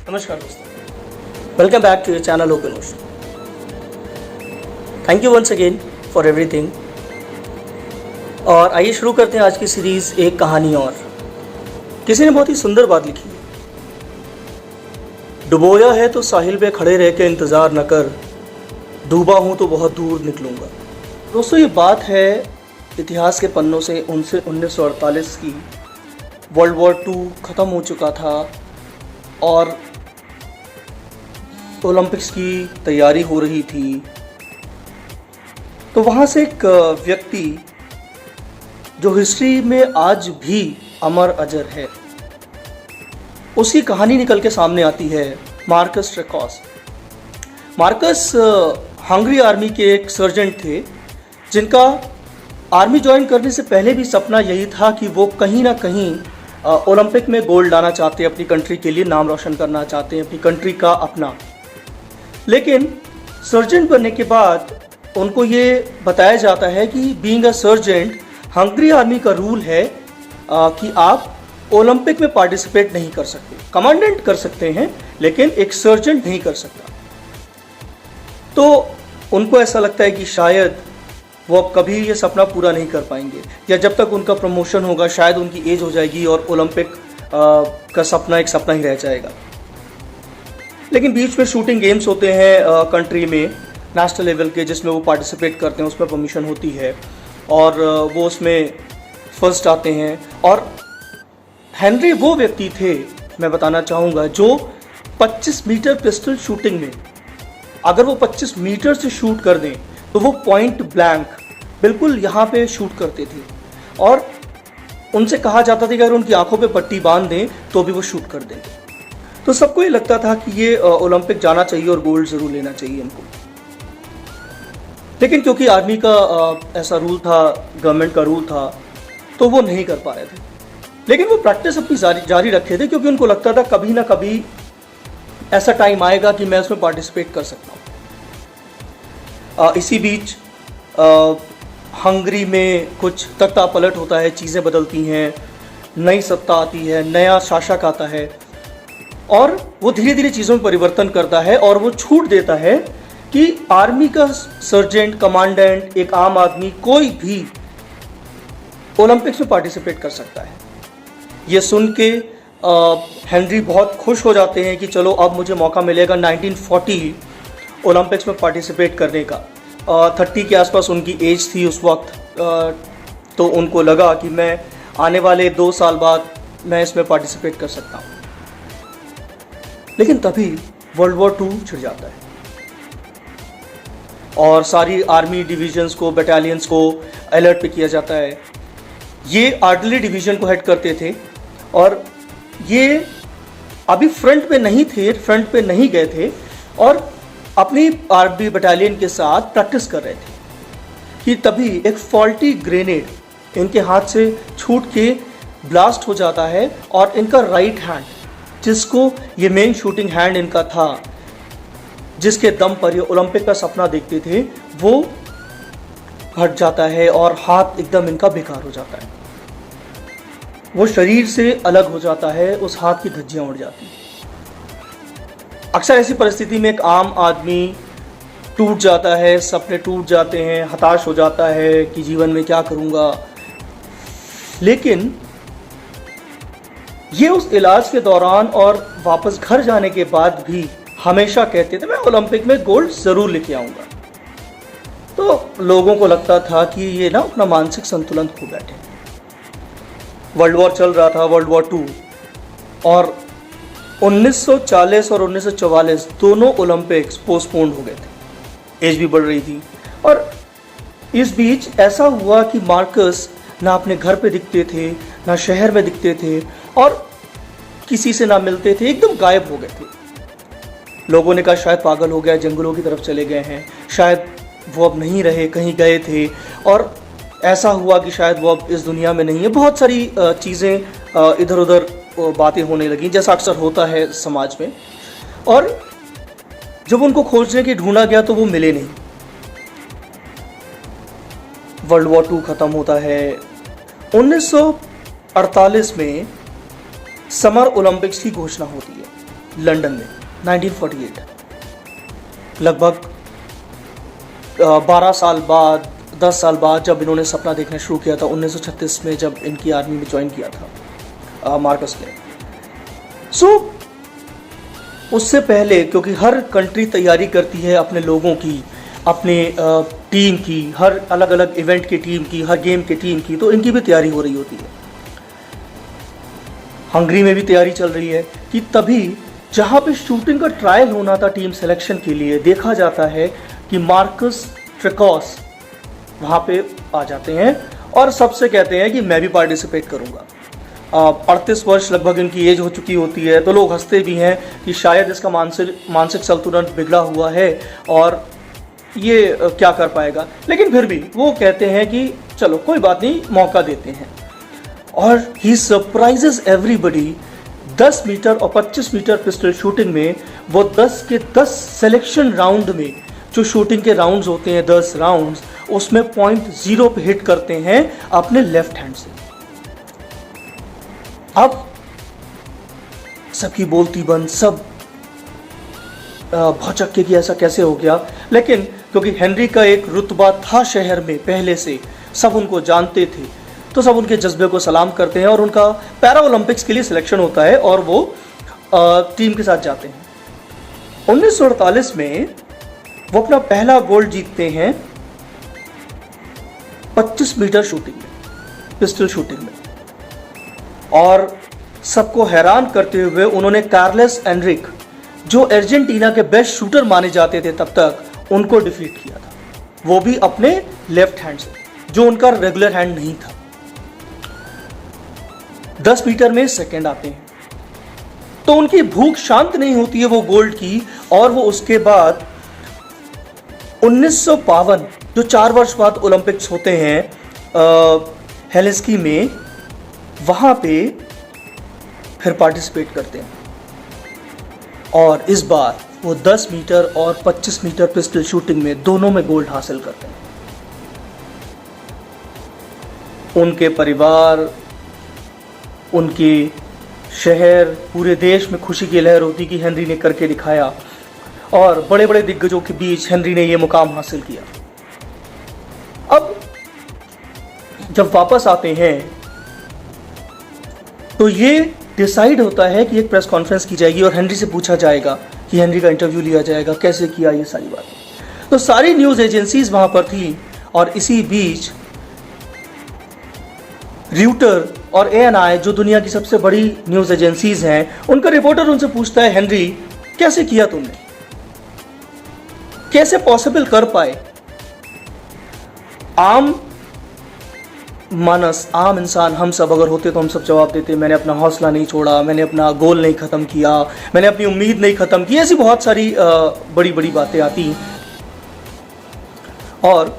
नमस्कार दोस्तों, welcome back to your channel Open Ocean. Thank you once again for everything. और आइए शुरू करते हैं आज की सीरीज़ एक कहानी और। किसी ने बहुत ही सुंदर बात लिखी है, डुबोया है तो साहिल पे खड़े रह के इंतज़ार न कर, डूबा हूँ तो बहुत दूर निकलूँगा। दोस्तों, ये बात है इतिहास के पन्नों से 1948 की। वर्ल्ड वॉर 2 ख़त्म हो चुका था और ओलंपिक्स की तैयारी हो रही थी। तो वहाँ से एक व्यक्ति जो हिस्ट्री में आज भी अमर अजर है, उसकी कहानी निकल के सामने आती है। मार्कस ट्रेकॉस। मार्कस हंगरी आर्मी के एक सर्जेंट थे, जिनका आर्मी ज्वाइन करने से पहले भी सपना यही था कि वो कहीं ना कहीं ओलंपिक में गोल्ड लाना चाहते हैं, अपनी कंट्री के लिए नाम रोशन करना चाहते हैं, अपनी कंट्री का अपना। लेकिन सर्जेंट बनने के बाद उनको ये बताया जाता है कि being a sergeant, Hungary army का रूल है कि आप ओलंपिक में पार्टिसिपेट नहीं कर सकते। कमांडेंट कर सकते हैं लेकिन एक सर्जेंट नहीं कर सकता। तो उनको ऐसा लगता है कि शायद वो अब कभी ये सपना पूरा नहीं कर पाएंगे, या जब तक उनका प्रमोशन होगा शायद उनकी एज हो जाएगी और ओलंपिक का सपना एक सपना ही रह जाएगा। लेकिन बीच में शूटिंग गेम्स होते हैं कंट्री में, नेशनल लेवल के, जिसमें वो पार्टिसिपेट करते हैं, उसमें परमिशन होती है और वो उसमें फर्स्ट आते हैं। और हेनरी वो व्यक्ति थे, मैं बताना चाहूँगा, जो 25 मीटर पिस्टल शूटिंग में अगर वो 25 मीटर से शूट कर दें तो वो पॉइंट ब्लैंक बिल्कुल यहाँ पे शूट करते थे। और उनसे कहा जाता था कि अगर उनकी आंखों पे पट्टी बांध दें तो भी वो शूट कर देंगे। तो सबको ये लगता था कि ये ओलंपिक जाना चाहिए और गोल्ड ज़रूर लेना चाहिए इनको। लेकिन क्योंकि आर्मी का ऐसा रूल था, गवर्नमेंट का रूल था, तो वो नहीं कर पा रहे थे। लेकिन वो प्रैक्टिस अपनी जारी रखे थे, क्योंकि उनको लगता था कभी ना कभी ऐसा टाइम आएगा कि मैं उसमें पार्टिसिपेट कर सकता हूँ। इसी बीच हंगरी में कुछ तख्ता पलट होता है, चीज़ें बदलती हैं, नई सत्ता आती है, नया शासक आता है और वो धीरे धीरे चीज़ों में परिवर्तन करता है और वो छूट देता है कि आर्मी का सर्जेंट, कमांडेंट, एक आम आदमी, कोई भी ओलंपिक्स में पार्टिसिपेट कर सकता है। ये सुन के हेनरी बहुत खुश हो जाते हैं कि चलो अब मुझे मौका मिलेगा 1940 ओलंपिक्स में पार्टिसिपेट करने का। 30 के आसपास उनकी एज थी उस वक्त। तो उनको लगा कि मैं आने वाले 2 साल बाद मैं इसमें पार्टिसिपेट कर सकता हूँ। लेकिन तभी वर्ल्ड वॉर 2 छिड़ जाता है और सारी आर्मी डिविजन्स को, बटालियंस को अलर्ट पे किया जाता है। ये आर्टिलरी डिवीजन को हेड करते थे और ये अभी फ्रंट पे नहीं थे, फ्रंट पे नहीं गए थे और अपनी आर्मी बटालियन के साथ प्रैक्टिस कर रहे थे कि तभी एक फॉल्टी ग्रेनेड इनके हाथ से छूट के ब्लास्ट हो जाता है और इनका राइट हैंड, जिसको ये मेन शूटिंग हैंड इनका था, जिसके दम पर ये ओलंपिक का सपना देखते थे, वो हट जाता है और हाथ एकदम इनका बेकार हो जाता है। वो शरीर से अलग हो जाता है, उस हाथ की धज्जियां उड़ जाती हैं। अक्सर ऐसी परिस्थिति में एक आम आदमी टूट जाता है, सपने टूट जाते हैं, हताश हो जाता है कि जीवन में क्या करूँगा। लेकिन ये उस इलाज के दौरान और वापस घर जाने के बाद भी हमेशा कहते थे मैं ओलंपिक में गोल्ड ज़रूर लेके आऊँगा। तो लोगों को लगता था कि ये ना अपना मानसिक संतुलन खो बैठे। वर्ल्ड वॉर चल रहा था, वर्ल्ड वॉर 2, और 1940 और 1944 दोनों ओलंपिक्स पोस्टपोन्ड हो गए थे। एज भी बढ़ रही थी और इस बीच ऐसा हुआ कि मार्कस ना अपने घर पे दिखते थे, ना शहर में दिखते थे और किसी से ना मिलते थे, एकदम गायब हो गए थे। लोगों ने कहा शायद पागल हो गया, जंगलों की तरफ चले गए हैं, शायद वो अब नहीं रहे, कहीं गए थे, और ऐसा हुआ कि शायद वो अब इस दुनिया में नहीं है। बहुत सारी चीज़ें इधर उधर बातें होने लगी, जैसा अक्सर होता है समाज में। और जब उनको खोजने की ढूंढा गया तो वो मिले नहीं। वर्ल्ड वॉर 2 ख़त्म होता है। 1948 में समर ओलंपिक्स की घोषणा होती है लंदन में 1948, लगभग 12 साल बाद, 10 साल बाद जब इन्होंने सपना देखना शुरू किया था 1936 में, जब इनकी आर्मी में ज्वाइन किया था मार्कस ने। उससे पहले, क्योंकि हर कंट्री तैयारी करती है अपने लोगों की, अपने टीम की, हर अलग अलग इवेंट की टीम की, हर गेम की टीम की, तो इनकी भी तैयारी हो रही होती है। हंगरी में भी तैयारी चल रही है कि तभी जहाँ पे शूटिंग का ट्रायल होना था टीम सिलेक्शन के लिए, देखा जाता है कि मार्कस ट्रेकॉस वहाँ पे आ जाते हैं और सबसे कहते हैं कि मैं भी पार्टिसिपेट करूँगा। 38 वर्ष लगभग इनकी एज हो चुकी होती है, तो लोग हंसते भी हैं कि शायद इसका मानसिक संतुलन बिगड़ा हुआ है और ये क्या कर पाएगा, लेकिन फिर भी वो कहते हैं कि चलो कोई बात नहीं, मौका देते हैं। और ही सरप्राइजेस एवरीबडी। 10 मीटर और 25 मीटर पिस्टल शूटिंग में वो 10 के 10 सिलेक्शन राउंड में, जो शूटिंग के राउंड्स होते हैं 10 राउंड्स, उसमें .0 पे हिट करते हैं अपने लेफ्ट हैंड से। अब सबकी बोलती बंद, सब भौचक्के कि ऐसा कैसे हो गया, लेकिन क्योंकि हेनरी का एक रुतबा था शहर में पहले से, सब उनको जानते थे, तो सब उनके जज्बे को सलाम करते हैं और उनका पैरा ओलंपिक्स के लिए सिलेक्शन होता है और वो टीम के साथ जाते हैं। 1948 में वो अपना पहला गोल्ड जीतते हैं 25 मीटर शूटिंग में, पिस्टल शूटिंग में, और सबको हैरान करते हुए उन्होंने कार्लेस एनरिक, जो अर्जेंटीना के बेस्ट शूटर माने जाते थे तब तक, उनको डिफीट किया था, वो भी अपने लेफ्ट हैंड से, जो उनका रेगुलर हैंड नहीं था। 10 मीटर में सेकंड आते हैं, तो उनकी भूख शांत नहीं होती है वो गोल्ड की, और वो उसके बाद 1952, जो 4 वर्ष बाद ओलंपिक्स होते हैं हेलसिंकी में, वहां पे फिर पार्टिसिपेट करते हैं और इस बार वो 10 मीटर और 25 मीटर पिस्टल शूटिंग में दोनों में गोल्ड हासिल करते हैं। उनके परिवार, उनके शहर, पूरे देश में खुशी की लहर होती कि हेनरी ने करके दिखाया, और बड़े बड़े दिग्गजों के बीच हेनरी ने यह मुकाम हासिल किया। अब जब वापस आते हैं तो ये डिसाइड होता है कि एक प्रेस कॉन्फ्रेंस की जाएगी और हेनरी से पूछा जाएगा कि हेनरी का इंटरव्यू लिया जाएगा, कैसे किया, ये सारी बातें। तो सारी न्यूज़ एजेंसीज वहाँ पर थी, और इसी बीच रियूटर और ANI, जो दुनिया की सबसे बड़ी न्यूज़ एजेंसीज हैं, उनका रिपोर्टर उनसे पूछता है, हेनरी कैसे किया तुमने, कैसे पॉसिबल कर पाए। आम मानस, आम इंसान, हम सब अगर होते तो हम सब जवाब देते, मैंने अपना हौसला नहीं छोड़ा, मैंने अपना गोल नहीं ख़त्म किया, मैंने अपनी उम्मीद नहीं ख़त्म की। ऐसी बहुत सारी बड़ी बड़ी बातें आती, और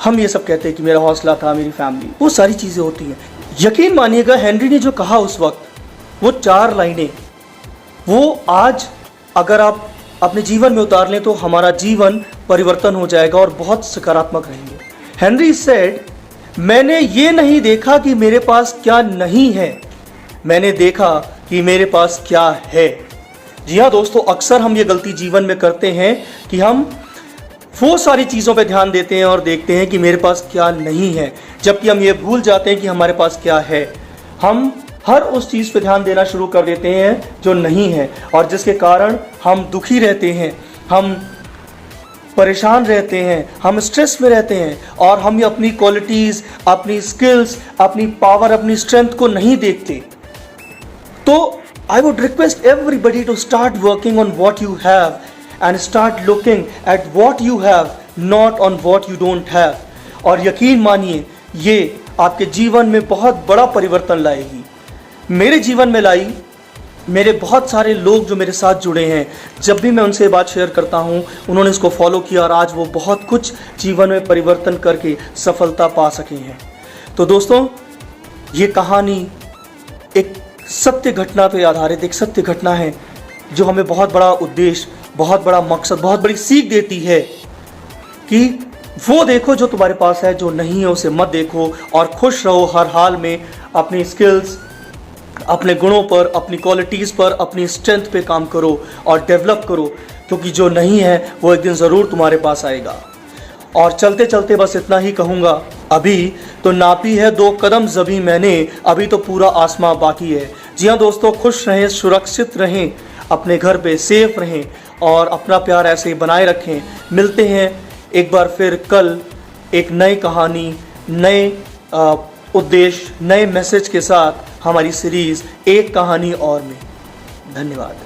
हम ये सब कहते हैं कि मेरा हौसला था, मेरी फैमिली, वो सारी चीज़ें होती हैं। यकीन मानिएगा, हेनरी ने जो कहा उस वक्त, वो 4 लाइनें, वो आज अगर आप अपने जीवन में उतार लें तो हमारा जीवन परिवर्तन हो जाएगा और बहुत सकारात्मक रहेंगे। हेनरी सेड, मैंने ये नहीं देखा कि मेरे पास क्या नहीं है, मैंने देखा कि मेरे पास क्या है। जी हाँ दोस्तों, अक्सर हम ये गलती जीवन में करते हैं कि हम वो सारी चीज़ों पे ध्यान देते हैं और देखते हैं कि मेरे पास क्या नहीं है, जबकि हम ये भूल जाते हैं कि हमारे पास क्या है। हम हर उस चीज़ पे ध्यान देना शुरू कर देते हैं जो नहीं है, और जिसके कारण हम दुखी रहते हैं, हम परेशान रहते हैं, हम स्ट्रेस में रहते हैं, और हम अपनी क्वालिटीज़, अपनी स्किल्स, अपनी पावर, अपनी स्ट्रेंथ को नहीं देखते। तो I would request everybody to start working on what you have and start looking at what you have, not on what you don't have. और यकीन मानिए, ये आपके जीवन में बहुत बड़ा परिवर्तन लाएगी। मेरे जीवन में लाई। मेरे बहुत सारे लोग जो मेरे साथ जुड़े हैं, जब भी मैं उनसे बात शेयर करता हूं, उन्होंने इसको फॉलो किया और आज वो बहुत कुछ जीवन में परिवर्तन करके सफलता पा सके हैं। तो दोस्तों, ये कहानी एक सत्य घटना पर आधारित एक सत्य घटना है, जो हमें बहुत बड़ा उद्देश्य, बहुत बड़ा मकसद, बहुत बड़ी सीख देती है कि वो देखो जो तुम्हारे पास है, जो नहीं है उसे मत देखो, और खुश रहो हर हाल में, अपनी स्किल्स, अपने गुणों पर, अपनी क्वालिटीज़ पर, अपनी स्ट्रेंथ पे काम करो और डेवलप करो, क्योंकि जो नहीं है वो एक दिन ज़रूर तुम्हारे पास आएगा। और चलते चलते बस इतना ही कहूँगा, अभी तो नापी है 2 कदम ज़मीं मैंने, अभी तो पूरा आसमां बाकी है। जी हाँ दोस्तों, खुश रहें, सुरक्षित रहें, अपने घर पे सेफ रहें और अपना प्यार ऐसे ही बनाए रखें। मिलते हैं एक बार फिर कल एक नई कहानी, नए उद्देश्य, नए मैसेज के साथ हमारी सीरीज़ एक कहानी और में। धन्यवाद।